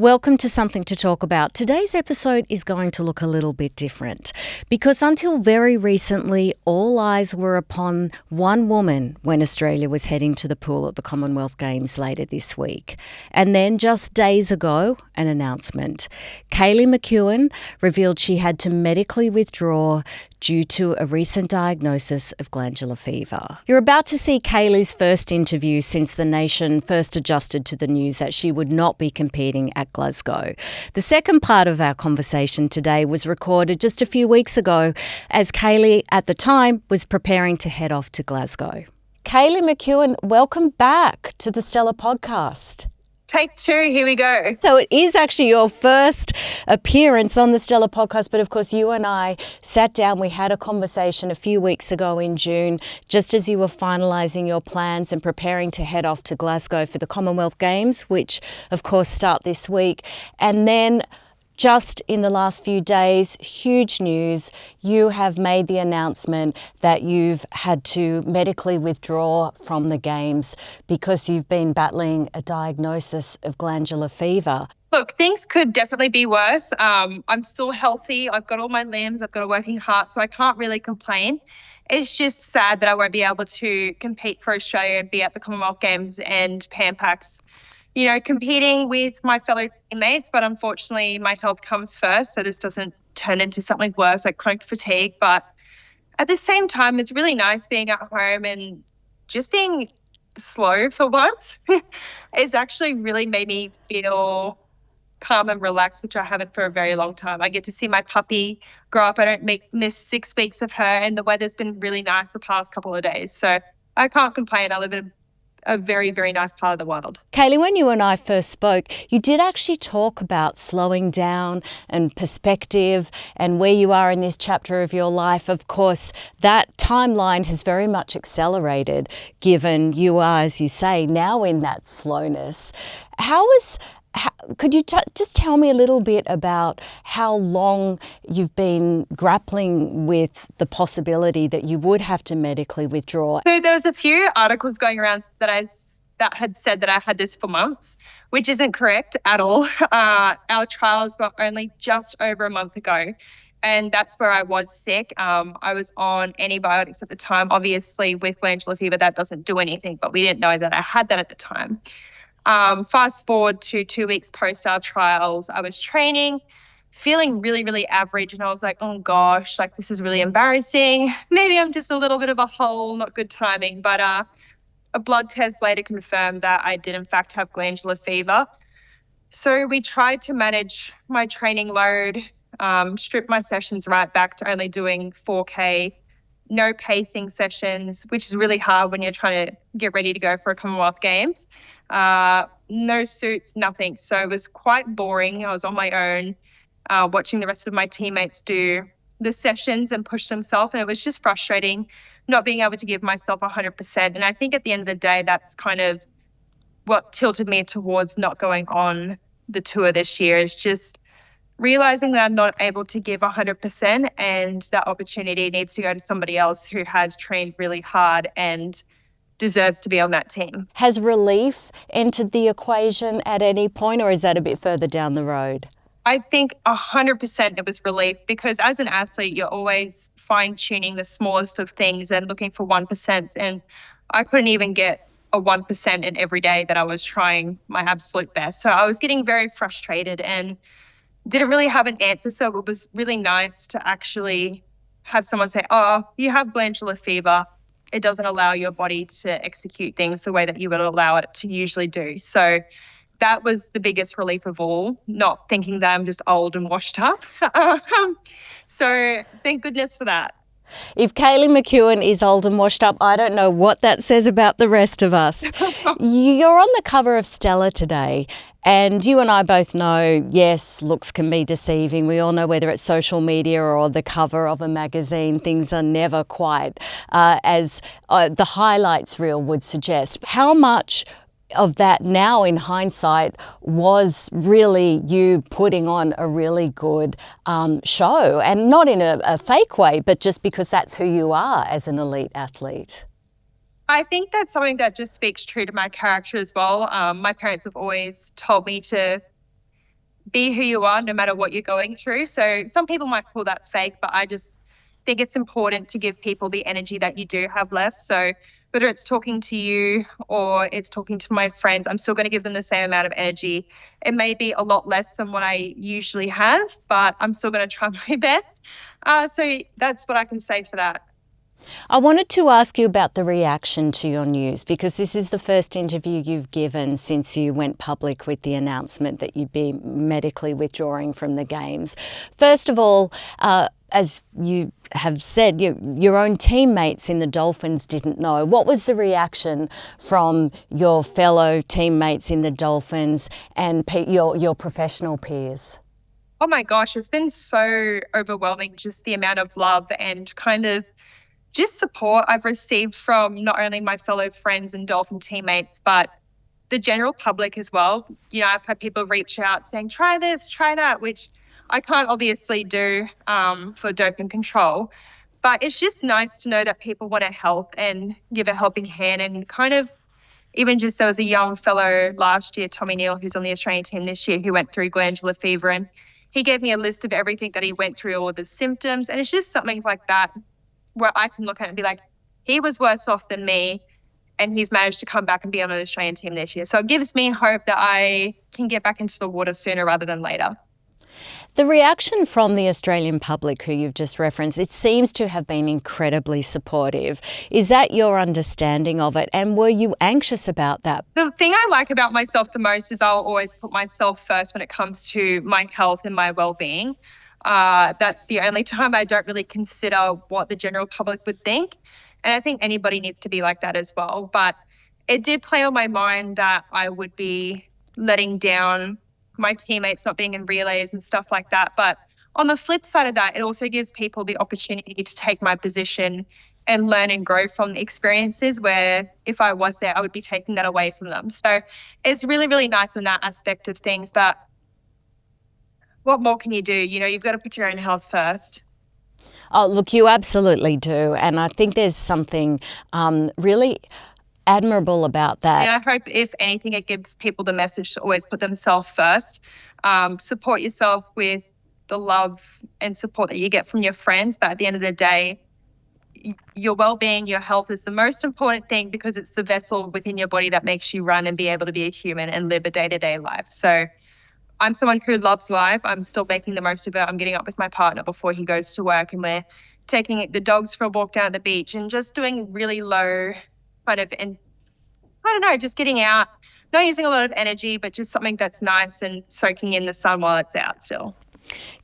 Welcome to Something to Talk About. Today's episode is going to look a little bit different because until very recently, all eyes were upon one woman when Australia was heading to the pool at the Commonwealth Games later this week. And then just days ago, an announcement. Kaylee McKeown revealed she had to medically withdraw due to a recent diagnosis of glandular fever. You're about to see Kaylee's first interview since the nation first adjusted to the news that she would not be competing at Glasgow. The second part of our conversation today was recorded just a few weeks ago as Kaylee, at the time, was preparing to head off to Glasgow. Kaylee McKeown, welcome back to the Stellar Podcast. Take two, here we go. So it is actually your first appearance on the Stellar Podcast, but of course you and I sat down, we had a conversation a few weeks ago in June, just as you were finalising your plans and preparing to head off to Glasgow for the Commonwealth Games, which of course start this week. And then just in the last few days, huge news, you have made the announcement that you've had to medically withdraw from the Games because you've been battling a diagnosis of glandular fever. Look, things could definitely be worse. I'm still healthy. I've got all my limbs. I've got a working heart, so I can't really complain. It's just sad that I won't be able to compete for Australia and be at the Commonwealth Games and Pan Pacs, you know, competing with my fellow teammates. But unfortunately, my health comes first, so this doesn't turn into something worse like chronic fatigue. But at the same time, it's really nice being at home and just being slow for once. It's actually really made me feel calm and relaxed, which I haven't for a very long time. I get to see my puppy grow up. I don't miss 6 weeks of her, and the weather's been really nice the past couple of days. So I can't complain. I live in a very, very nice part of the world. Kaylee, when you and I first spoke, you did actually talk about slowing down and perspective and where you are in this chapter of your life. Of course, that timeline has very much accelerated given you are, as you say, now in that slowness. Could you just tell me a little bit about how long you've been grappling with the possibility that you would have to medically withdraw? So there was a few articles going around that had said that I had this for months, which isn't correct at all. Our trials were only just over a month ago, and that's where I was sick. I was on antibiotics at the time. Obviously, with glandular fever, that doesn't do anything, but we didn't know that I had that at the time. Fast forward to 2 weeks post our trials, I was training, feeling really, really average. And I was like, oh gosh, like this is really embarrassing. Maybe I'm just a little bit of a hole, not good timing. But a blood test later confirmed that I did in fact have glandular fever. So we tried to manage my training load, strip my sessions right back to only doing 4K, no pacing sessions, which is really hard when you're trying to get ready to go for a Commonwealth Games. No suits, nothing. So it was quite boring. I was on my own, watching the rest of my teammates do the sessions and push themselves. And it was just frustrating not being able to give myself 100%. And I think at the end of the day, that's kind of what tilted me towards not going on the tour this year, is just realizing that I'm not able to give 100% and that opportunity needs to go to somebody else who has trained really hard and deserves to be on that team. Has relief entered the equation at any point, or is that a bit further down the road? I think 100% it was relief, because as an athlete, you're always fine-tuning the smallest of things and looking for 1%. And I couldn't even get a 1% in every day that I was trying my absolute best. So I was getting very frustrated and didn't really have an answer. So it was really nice to actually have someone say, oh, you have glandular fever. It doesn't allow your body to execute things the way that you would allow it to usually do. So that was the biggest relief of all, not thinking that I'm just old and washed up. So thank goodness for that. If Kaylee McKeown is old and washed up, I don't know what that says about the rest of us. You're on the cover of Stella today, and you and I both know, yes, looks can be deceiving. We all know whether it's social media or the cover of a magazine, things are never quite as the highlights reel would suggest. How much of that now in hindsight was really you putting on a really good show, and not in a fake way, but just because that's who you are as an elite athlete? I think that's something that just speaks true to my character as well. My parents have always told me to be who you are no matter what you're going through. So some people might call that fake, but I just think it's important to give people the energy that you do have left. So whether it's talking to you or it's talking to my friends, I'm still going to give them the same amount of energy. It may be a lot less than what I usually have, but I'm still going to try my best. So that's what I can say for that. I wanted to ask you about the reaction to your news, because this is the first interview you've given since you went public with the announcement that you'd be medically withdrawing from the Games. First of all, as you have said, your own teammates in the Dolphins didn't know. What was the reaction from your fellow teammates in the Dolphins and your professional peers? Oh my gosh, it's been so overwhelming, just the amount of love and kind of just support I've received from not only my fellow friends and Dolphin teammates, but the general public as well. I've had people reach out saying, try this, try that, which I can't obviously do for doping control. But it's just nice to know that people want to help and give a helping hand. And kind of even just there was a young fellow last year, Tommy Neal, who's on the Australian team this year, who went through glandular fever. And he gave me a list of everything that he went through, all of the symptoms. And it's just something like that where I can look at it and be like, he was worse off than me, and he's managed to come back and be on an Australian team this year. So it gives me hope that I can get back into the water sooner rather than later. The reaction from the Australian public, who you've just referenced, it seems to have been incredibly supportive. Is that your understanding of it? And were you anxious about that? The thing I like about myself the most is I'll always put myself first when it comes to my health and my well-being. That's the only time I don't really consider what the general public would think. And I think anybody needs to be like that as well. But it did play on my mind that I would be letting down my teammates, not being in relays and stuff like that. But on the flip side of that, it also gives people the opportunity to take my position and learn and grow from the experiences where if I was there, I would be taking that away from them. So it's really, really nice in that aspect of things. But what more can you do? You've got to put your own health first. Oh, look, you absolutely do. And I think there's something really admirable about that. And I hope, if anything, it gives people the message to always put themselves first. Support yourself with the love and support that you get from your friends. But at the end of the day, your well-being, your health is the most important thing, because it's the vessel within your body that makes you run and be able to be a human and live a day-to-day life. So I'm someone who loves life. I'm still making the most of it. I'm getting up with my partner before he goes to work, and we're taking the dogs for a walk down at the beach and just doing really low kind of, and I don't know, just getting out, not using a lot of energy, but just something that's nice and soaking in the sun while it's out still.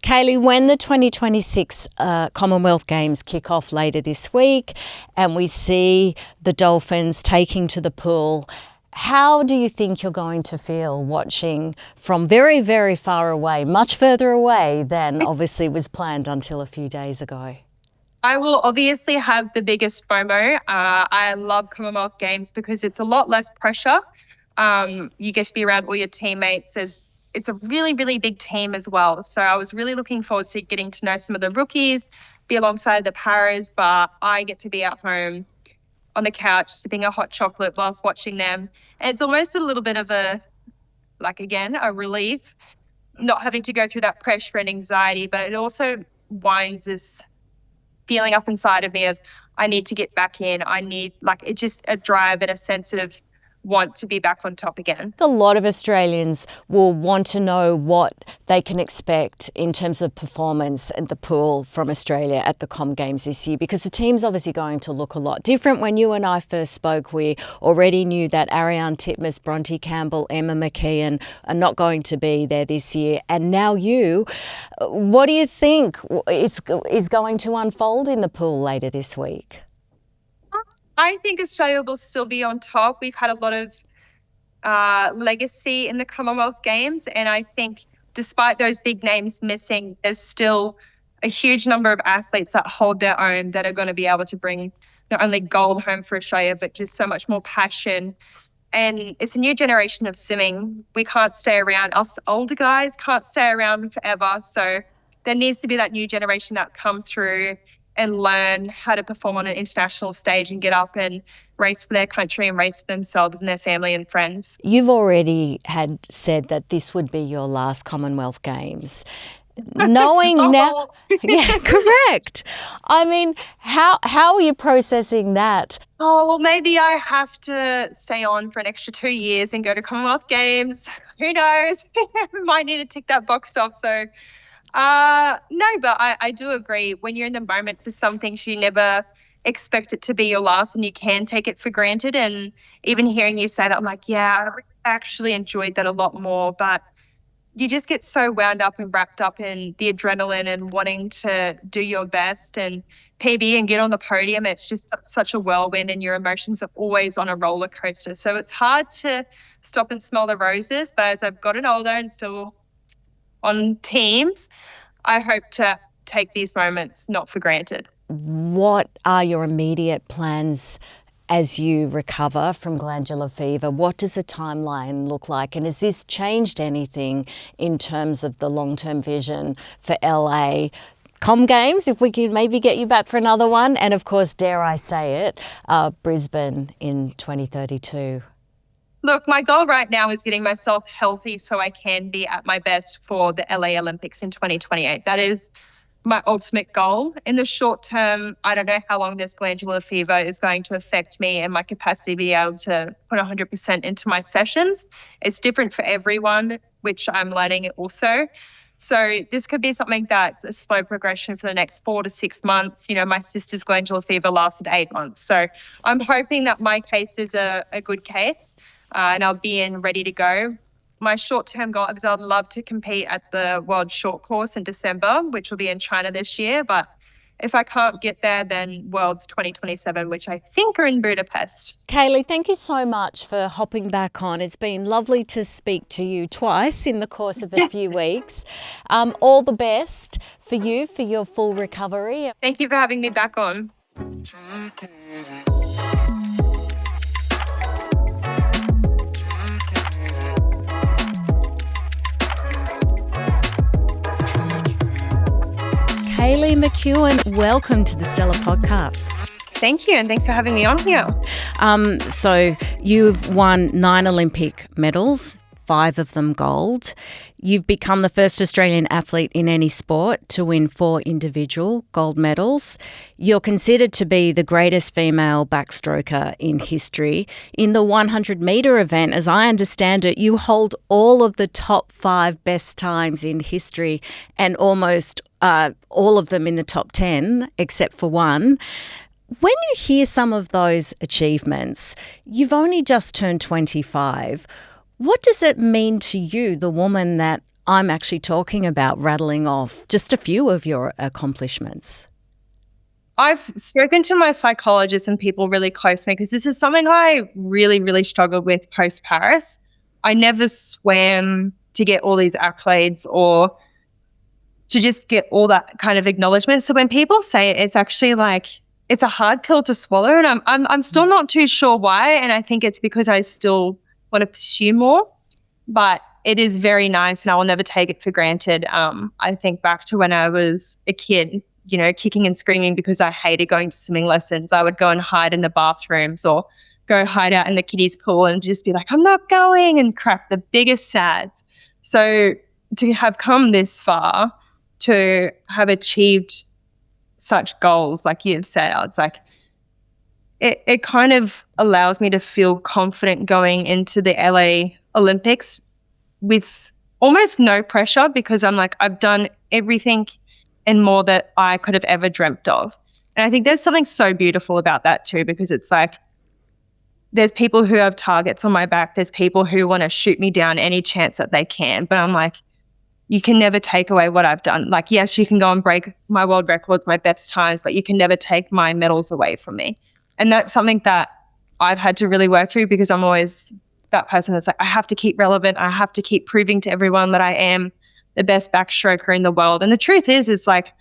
Kaylee, when the 2026 Commonwealth Games kick off later this week and we see the Dolphins taking to the pool, how do you think you're going to feel watching from very, very far away, much further away than obviously was planned until a few days ago? I will obviously have the biggest FOMO. I love Commonwealth Games because it's a lot less pressure. You get to be around all your teammates. It's a really, really big team as well. So I was really looking forward to getting to know some of the rookies, be alongside the paras, but I get to be at home on the couch sipping a hot chocolate whilst watching them. And it's almost a little bit of a relief, not having to go through that pressure and anxiety, but it also winds this feeling up inside of me of I need to get back in. I need it's just a drive and a sense of want to be back on top again. A lot of Australians will want to know what they can expect in terms of performance at the pool from Australia at the Com Games this year, because the team's obviously going to look a lot different. When you and I first spoke, we already knew that Ariane Titmus, Bronte Campbell, Emma McKeown are not going to be there this year. And now you. What do you think is going to unfold in the pool later this week? I think Australia will still be on top. We've had a lot of legacy in the Commonwealth Games, and I think despite those big names missing, there's still a huge number of athletes that hold their own that are going to be able to bring not only gold home for Australia, but just so much more passion. And it's a new generation of swimming. We can't stay around. Us older guys can't stay around forever. So there needs to be that new generation that come through and learn how to perform on an international stage and get up and race for their country and race for themselves and their family and friends. You've already had said that this would be your last Commonwealth Games. Knowing now, yeah, correct. I mean, how are you processing that? Oh, well, maybe I have to stay on for an extra 2 years and go to Commonwealth Games. Who knows? Might need to tick that box off. So, no, but I do agree. When you're in the moment for some things, you never expect it to be your last, and you can take it for granted. And even hearing you say that, I'm like, yeah, I really actually enjoyed that a lot more. But you just get so wound up and wrapped up in the adrenaline and wanting to do your best and PB and get on the podium. It's just such a whirlwind, and your emotions are always on a roller coaster. So it's hard to stop and smell the roses. But as I've gotten older and still on teams, I hope to take these moments not for granted. What are your immediate plans as you recover from glandular fever? What does the timeline look like? And has this changed anything in terms of the long-term vision for LA Com Games, if we can maybe get you back for another one? And of course, dare I say it, Brisbane in 2032. Look, my goal right now is getting myself healthy so I can be at my best for the LA Olympics in 2028. That is my ultimate goal. In the short term, I don't know how long this glandular fever is going to affect me and my capacity to be able to put 100% into my sessions. It's different for everyone, which I'm learning also. So this could be something that's a slow progression for the next 4 to 6 months. You know, my sister's glandular fever lasted 8 months. So I'm hoping that my case is a good case, and I'll be in ready to go. My short-term goal is I'd love to compete at the World Short Course in December, which will be in China this year. But if I can't get there, then Worlds 2027, which I think are in Budapest. Kaylee, thank you so much for hopping back on. It's been lovely to speak to you twice in the course of a few weeks. All the best for you for your full recovery. Thank you for having me back on. Kaylee McKeown, welcome to the Stellar Podcast. Thank you, and thanks for having me on here. So you've won 9 Olympic medals, 5 of them gold. You've become the first Australian athlete in any sport to win 4 individual gold medals. You're considered to be the greatest female backstroker in history. In the 100-metre event, as I understand it, you hold all of the top 5 best times in history and almost all of them in the top 10, except for one. When you hear some of those achievements, you've only just turned 25. What does it mean to you, the woman that I'm actually talking about, rattling off just a few of your accomplishments? I've spoken to my psychologist and people really close to me because this is something I really, really struggled with post-Paris. I never swam to get all these accolades or to just get all that kind of acknowledgement. So when people say it, it's actually like, it's a hard pill to swallow, and I'm still not too sure why. And I think it's because I still want to pursue more, but it is very nice and I will never take it for granted. I think back to when I was a kid, you know, kicking and screaming because I hated going to swimming lessons. I would go and hide in the bathrooms or go hide out in the kiddies pool and just be like, I'm not going, and crap the biggest sads. So to have come this far, to have achieved such goals, like you've said, I was like, it kind of allows me to feel confident going into the LA Olympics with almost no pressure, because I'm like, I've done everything and more that I could have ever dreamt of. And I think there's something so beautiful about that too, because it's like, there's people who have targets on my back. There's people who want to shoot me down any chance that they can. But I'm like, you can never take away what I've done. Like, yes, you can go and break my world records, my best times, but you can never take my medals away from me. And that's something that I've had to really work through, because I'm always that person that's like, I have to keep relevant. I have to keep proving to everyone that I am the best backstroker in the world. And the truth is like,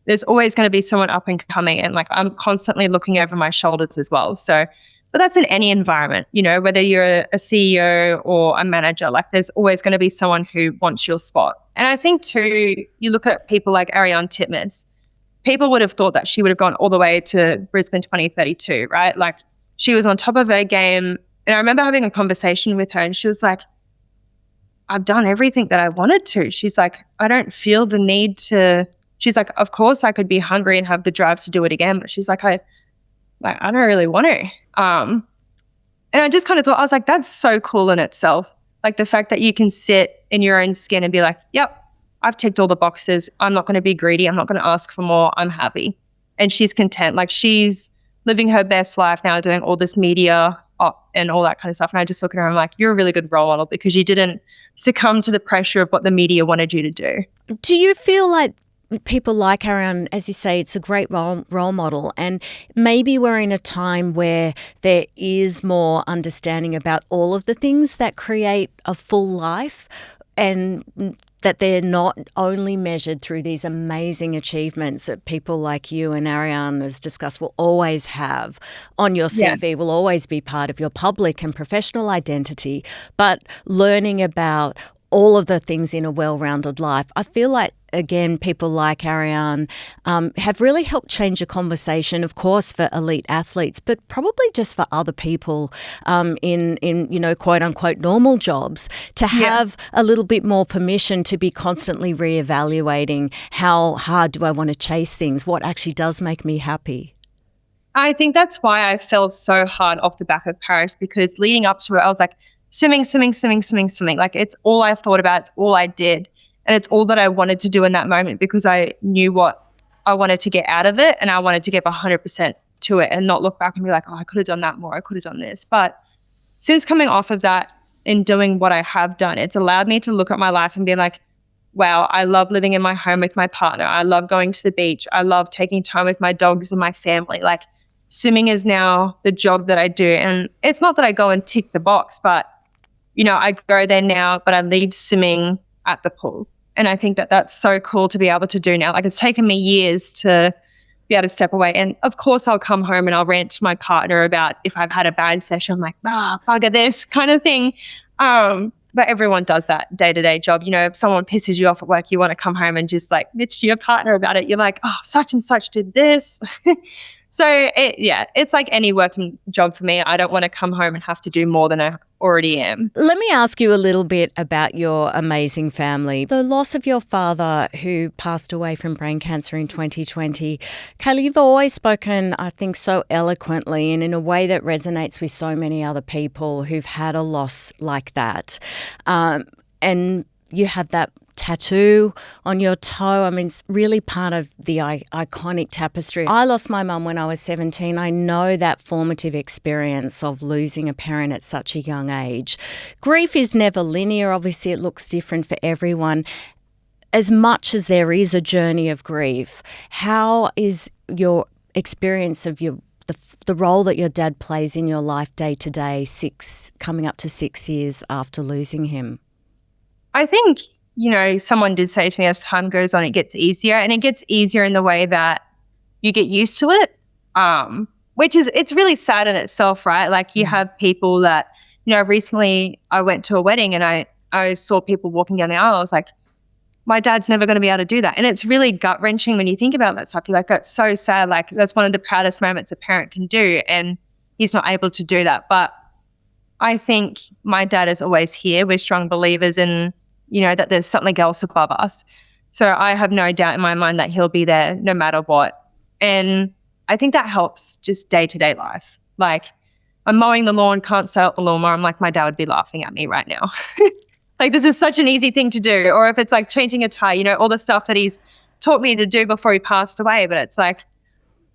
there's always going to be someone up and coming. And like, I'm constantly looking over my shoulders as well. So, but that's in any environment, you know, whether you're a CEO or a manager, like there's always going to be someone who wants your spot. And I think too, you look at people like Ariane Titmus, people would have thought that she would have gone all the way to Brisbane 2032, right? Like, she was on top of her game. And I remember having a conversation with her, and she was like, I've done everything that I wanted to. She's like, I don't feel the need to. She's like, of course I could be hungry and have the drive to do it again, but she's like, I don't really want to. And I just kind of thought, I was like, that's so cool in itself. Like, the fact that you can sit in your own skin and be like, yep, I've ticked all the boxes. I'm not going to be greedy. I'm not going to ask for more. I'm happy. And she's content. Like, she's living her best life now, doing all this media and all that kind of stuff. And I just look at her and I'm like, you're a really good role model because you didn't succumb to the pressure of what the media wanted you to do. Do you feel like people like Ariane, as you say, it's a great role model, and maybe we're in a time where there is more understanding about all of the things that create a full life, and that they're not only measured through these amazing achievements that people like you and Ariane, as discussed, will always have on your CV, will always be part of your public and professional identity, but learning about all of the things in a well-rounded life. I feel like, again, people like Ariane have really helped change the conversation, of course, for elite athletes, but probably just for other people in quote-unquote normal jobs to have a little bit more permission to be constantly reevaluating how hard do I want to chase things, what actually does make me happy. I think that's why I fell so hard off the back of Paris, because leading up to it, I was like, swimming. Like, it's all I thought about. It's all I did. And it's all that I wanted to do in that moment because I knew what I wanted to get out of it, and I wanted to give 100% to it and not look back and be like, oh, I could have done that more. I could have done this. But since coming off of that and doing what I have done, it's allowed me to look at my life and be like, wow, I love living in my home with my partner. I love going to the beach. I love taking time with my dogs and my family. Like, swimming is now the job that I do. And it's not that I go and tick the box, but I go there now, but I leave swimming at the pool. And I think that that's so cool to be able to do now. Like, it's taken me years to be able to step away. And of course, I'll come home and I'll rant to my partner about if I've had a bad session. I'm like, bugger this kind of thing. But everyone does that day-to-day job. If someone pisses you off at work, you want to come home and just like bitch to your partner about it. You're like, oh, such and such did this. So it's like any working job for me. I don't want to come home and have to do more than I already am. Let me ask you a little bit about your amazing family. The loss of your father, who passed away from brain cancer in 2020. Kaylee, you've always spoken, I think, so eloquently and in a way that resonates with so many other people who've had a loss like that. And you have that tattoo on your toe. I mean, it's really part of the iconic tapestry. I lost my mum when I was 17. I know that formative experience of losing a parent at such a young age. Grief is never linear. Obviously, it looks different for everyone. As much as there is a journey of grief, how is your experience of the role that your dad plays in your life day to day, coming up to 6 years after losing him? I think someone did say to me, as time goes on, it gets easier, and it gets easier in the way that you get used to it, it's really sad in itself, right? Like, you have people that, recently I went to a wedding and I saw people walking down the aisle. I was like, my dad's never going to be able to do that. And it's really gut wrenching when you think about that stuff. You're like, that's so sad. Like, that's one of the proudest moments a parent can do, and he's not able to do that. But I think my dad is always here. We're strong believers in that there's something else above us. So I have no doubt in my mind that he'll be there no matter what. And I think that helps just day-to-day life. Like, I'm mowing the lawn, can't start the lawnmower. I'm like, my dad would be laughing at me right now. Like, this is such an easy thing to do. Or if it's like changing a tire, all the stuff that he's taught me to do before he passed away. But it's like,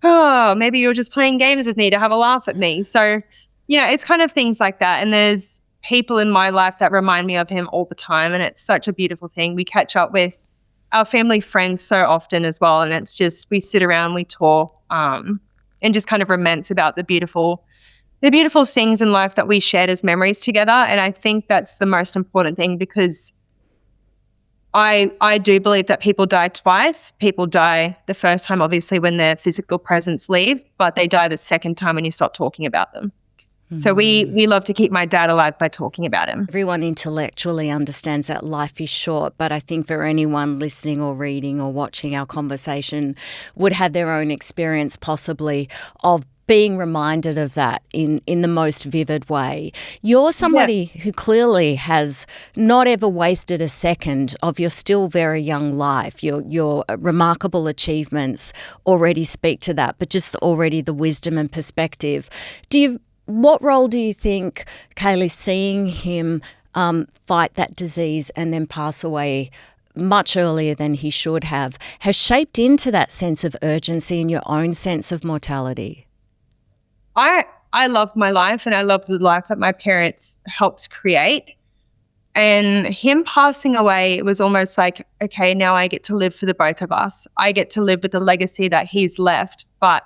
oh, maybe you're just playing games with me to have a laugh at me. So, it's kind of things like that. And there's people in my life that remind me of him all the time, and it's such a beautiful thing. We catch up with our family friends so often as well, and it's just, we sit around, we talk, and just kind of romance about the beautiful things in life that we shared as memories together. And I think that's the most important thing, because I do believe that people die twice. People die the first time, obviously, when their physical presence leave, but they die the second time when you stop talking about them. So we love to keep my dad alive by talking about him. Everyone intellectually understands that life is short, but I think for anyone listening or reading or watching our conversation would have their own experience possibly of being reminded of that in the most vivid way. You're somebody who clearly has not ever wasted a second of your still very young life. Your remarkable achievements already speak to that, but just already the wisdom and perspective. What role do you think, Kaylee, seeing him fight that disease and then pass away much earlier than he should have, has shaped into that sense of urgency and your own sense of mortality? I love my life, and I love the life that my parents helped create. And him passing away, it was almost like, okay, now I get to live for the both of us. I get to live with the legacy that he's left, but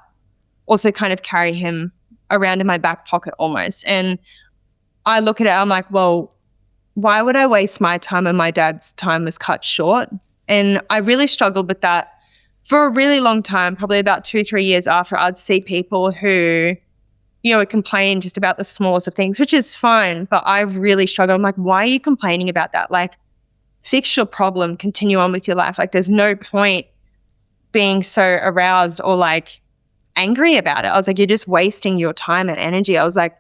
also kind of carry him around in my back pocket almost. And I look at it, I'm like, well, why would I waste my time when my dad's time was cut short? And I really struggled with that for a really long time, probably about 2-3 years after. I'd see people who, would complain just about the smallest of things, which is fine, but I really struggled. I'm like, why are you complaining about that? Like, fix your problem, continue on with your life. Like, there's no point being so aroused or like angry about it. I was like, you're just wasting your time and energy. I was like,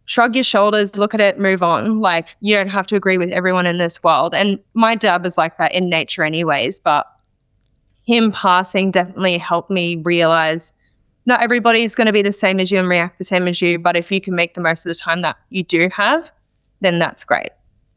shrug your shoulders, look at it, move on. Like, you don't have to agree with everyone in this world. And my dad was like that in nature anyways, but him passing definitely helped me realize not everybody's going to be the same as you and react the same as you, but if you can make the most of the time that you do have, then that's great.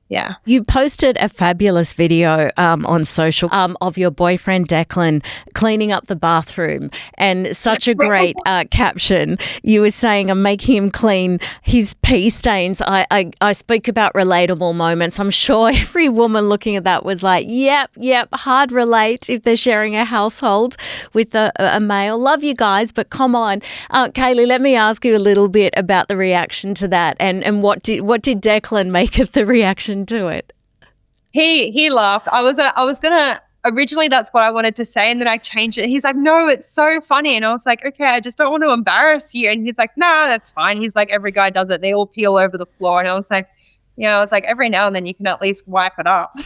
Yeah. You posted a fabulous video on social of your boyfriend Declan cleaning up the bathroom, and such a great caption. You were saying, I'm making him clean his pee stains. I speak about relatable moments. I'm sure every woman looking at that was like, yep, hard relate if they're sharing a household with a male. Love you guys, but come on. Kaylee, let me ask you a little bit about the reaction to that, and what did Declan make of the reaction to it? He laughed. I was gonna originally, that's what I wanted to say, and then I changed it. He's like, no, it's so funny. And I was like, okay, I just don't want to embarrass you. And he's like, nah, that's fine. He's like, every guy does it. They all pee all over the floor. And I was like, every now and then you can at least wipe it up.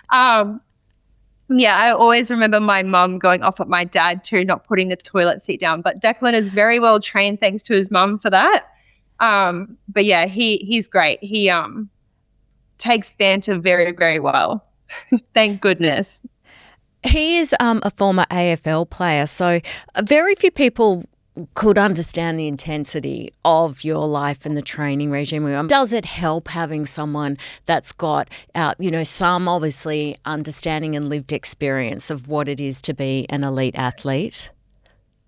I always remember my mum going off at my dad too, not putting the toilet seat down. But Declan is very well trained, thanks to his mum for that. But yeah, he's great. He takes banter very, very well. Thank goodness. He is a former AFL player, so very few people could understand the intensity of your life and the training regime. Does it help having someone that's got, some obviously understanding and lived experience of what it is to be an elite athlete?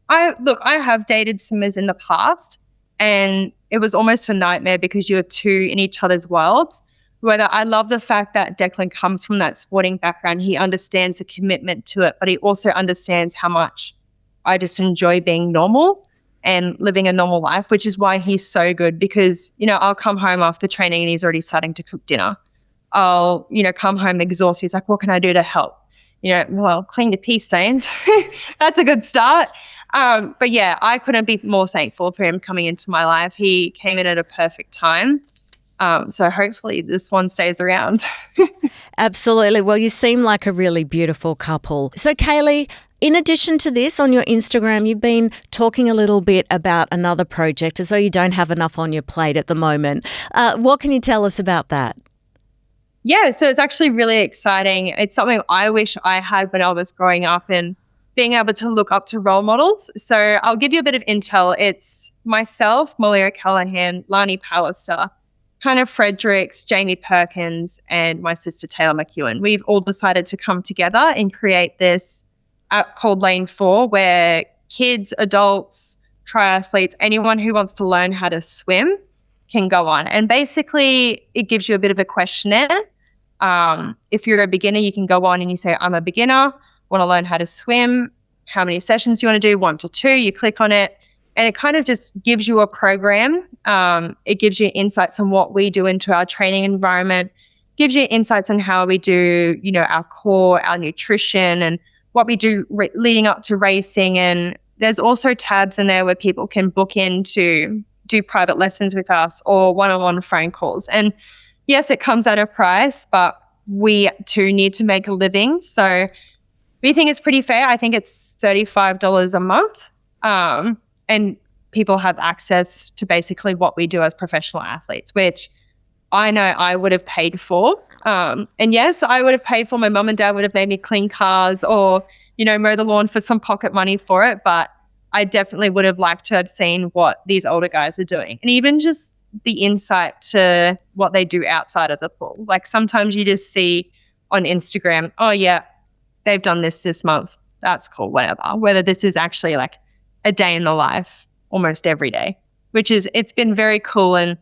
I have dated swimmers in the past, and it was almost a nightmare because you're two in each other's worlds. Whether I love the fact that Declan comes from that sporting background, he understands the commitment to it, but he also understands how much I just enjoy being normal and living a normal life, which is why he's so good. Because, I'll come home after training and he's already starting to cook dinner. I'll, come home exhausted. He's like, what can I do to help? Well, clean the pee stains. That's a good start. But yeah, I couldn't be more thankful for him coming into my life. He came in at a perfect time. So hopefully this one stays around. Absolutely. Well, you seem like a really beautiful couple. So Kaylee, in addition to this, on your Instagram, you've been talking a little bit about another project, as though you don't have enough on your plate at the moment. What can you tell us about that? Yeah, so it's actually really exciting. It's something I wish I had when I was growing up, and being able to look up to role models. So I'll give you a bit of intel. It's myself, Malia Callahan, Lani Pallister, Hannah Fredericks, Jamie Perkins, and my sister Taylor McKeown. We've all decided to come together and create this app called Lane 4, where kids, adults, triathletes, anyone who wants to learn how to swim can go on. And basically, it gives you a bit of a questionnaire. If you're a beginner, you can go on and you say, I'm a beginner, want to learn how to swim. How many sessions do you want to do? 1 to 2. You click on it, and it kind of just gives you a program. It gives you insights on what we do into our training environment, gives you insights on how we do, our core, our nutrition, and what we do leading up to racing. And there's also tabs in there where people can book into do private lessons with us or one-on-one phone calls. And yes, it comes at a price, but we too need to make a living. So we think it's pretty fair. I think it's $35 a month. And people have access to basically what we do as professional athletes, which I know I would have paid for. And yes, I would have paid for, my mum and dad would have made me clean cars or, mow the lawn for some pocket money for it. But I definitely would have liked to have seen what these older guys are doing. And even just the insight to what they do outside of the pool. Like sometimes you just see on Instagram, oh yeah, they've done this month. That's cool, whatever. Whether this is actually like a day in the life almost every day, it's been very cool and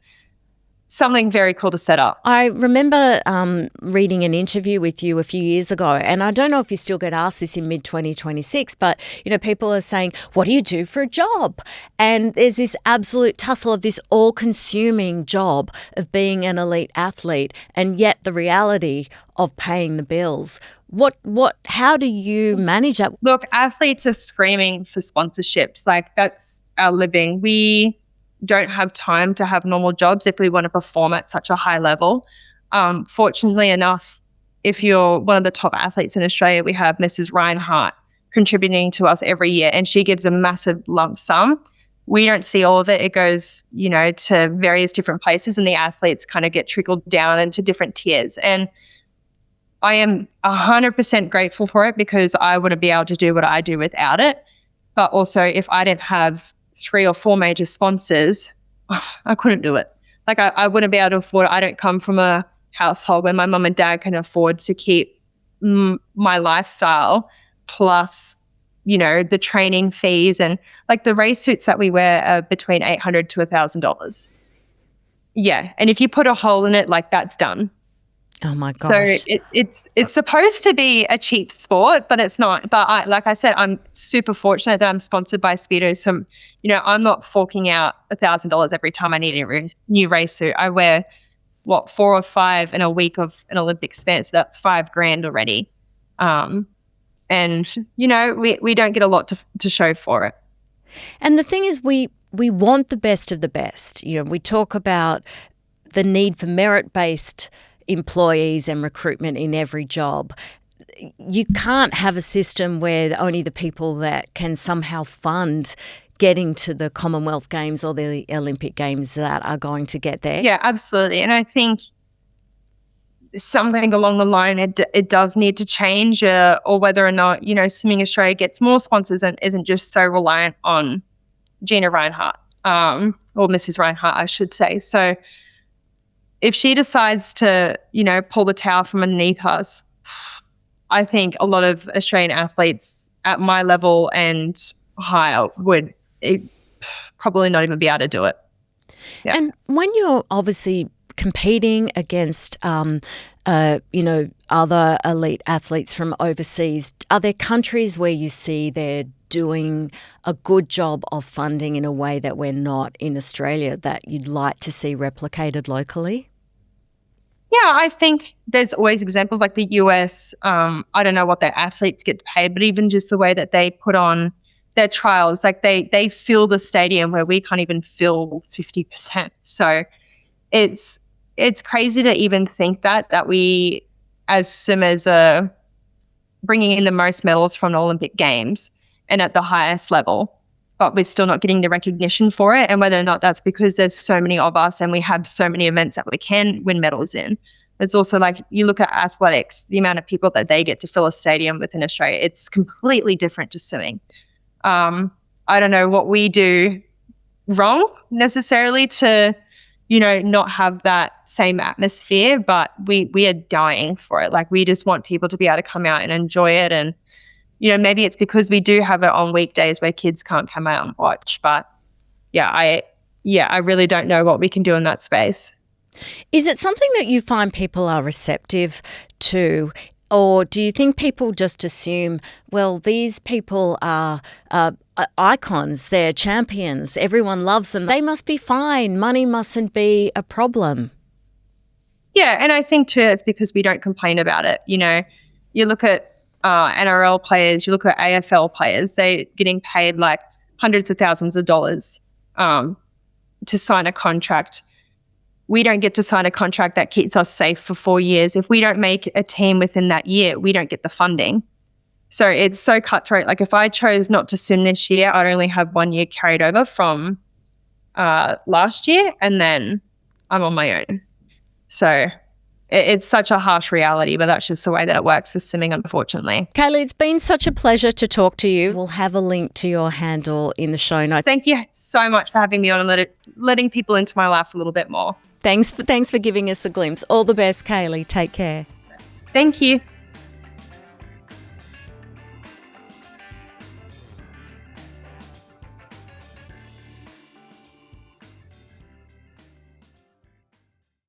something very cool to set up. I remember reading an interview with you a few years ago, and I don't know if you still get asked this in mid-2026, but, people are saying, what do you do for a job? And there's this absolute tussle of this all-consuming job of being an elite athlete, and yet the reality of paying the bills. How do you manage that? Look, athletes are screaming for sponsorships. Like, that's our living. We don't have time to have normal jobs if we want to perform at such a high level. Fortunately enough, if you're one of the top athletes in Australia, we have Mrs. Reinhardt contributing to us every year, and she gives a massive lump sum. We don't see all of it. It goes, to various different places, and the athletes kind of get trickled down into different tiers. And I am 100% grateful for it because I wouldn't be able to do what I do without it. But also, if I didn't have 3 or 4 major sponsors, I couldn't do it. Like I wouldn't be able to afford it. I don't come from a household where my mum and dad can afford to keep my lifestyle plus, the training fees, and like the race suits that we wear are between $800 to $1,000. Yeah. And if you put a hole in it, like that's done. Oh my gosh. So it's supposed to be a cheap sport, but it's not. But like I said, I'm super fortunate that I'm sponsored by Speedo. So, I'm not forking out $1,000 every time I need a new race suit. I wear 4 or 5 in a week of an Olympic spent. So that's $5,000 already. And we don't get a lot to show for it. And the thing is, we want the best of the best. We talk about the need for merit-based employees and recruitment in every job. You can't have a system where only the people that can somehow fund getting to the Commonwealth Games or the Olympic Games that are going to get there. Yeah, absolutely. And I think something along the line, it does need to change, or whether or not, Swimming Australia gets more sponsors and isn't just so reliant on Gina Reinhardt, or Mrs. Reinhardt, I should say. So if she decides to, pull the towel from underneath us, I think a lot of Australian athletes at my level and higher would probably not even be able to do it. Yeah. And when you're obviously competing against, other elite athletes from overseas, are there countries where you see they're doing a good job of funding in a way that we're not in Australia that you'd like to see replicated locally? Yeah, I think there's always examples like the US. I don't know what their athletes get paid, but even just the way that they put on their trials, like they fill the stadium where we can't even fill 50%. So it's crazy to even think that we as swimmers are bringing in the most medals from the Olympic Games and at the highest level, but we're still not getting the recognition for it. And whether or not that's because there's so many of us and we have so many events that we can win medals in. There's also, like, you look at athletics, the amount of people that they get to fill a stadium within Australia, it's completely different to swimming. I don't know what we do wrong necessarily to, not have that same atmosphere, but we are dying for it. Like, we just want people to be able to come out and enjoy it. And, maybe it's because we do have it on weekdays where kids can't come out and watch. But I really don't know what we can do in that space. Is it something that you find people are receptive to? Or do you think people just assume, well, these people are icons, they're champions, everyone loves them, they must be fine, money mustn't be a problem? Yeah, and I think too it's because we don't complain about it. You look at NRL players, you look at AFL players, they're getting paid like hundreds of thousands of dollars. to sign a contract. We don't get to sign a contract that keeps us safe for 4 years. If we don't make a team within that year, we don't get the funding. So it's so cutthroat. Like if I chose not to swim this year, I'd only have 1 year carried over from last year, and then I'm on my own. So it's such a harsh reality, but that's just the way that it works with swimming, unfortunately. Kaylee, it's been such a pleasure to talk to you. We'll have a link to your handle in the show notes. Thank you so much for having me on and letting people into my life a little bit more. Thanks for giving us a glimpse. All the best, Kaylee. Take care. Thank you.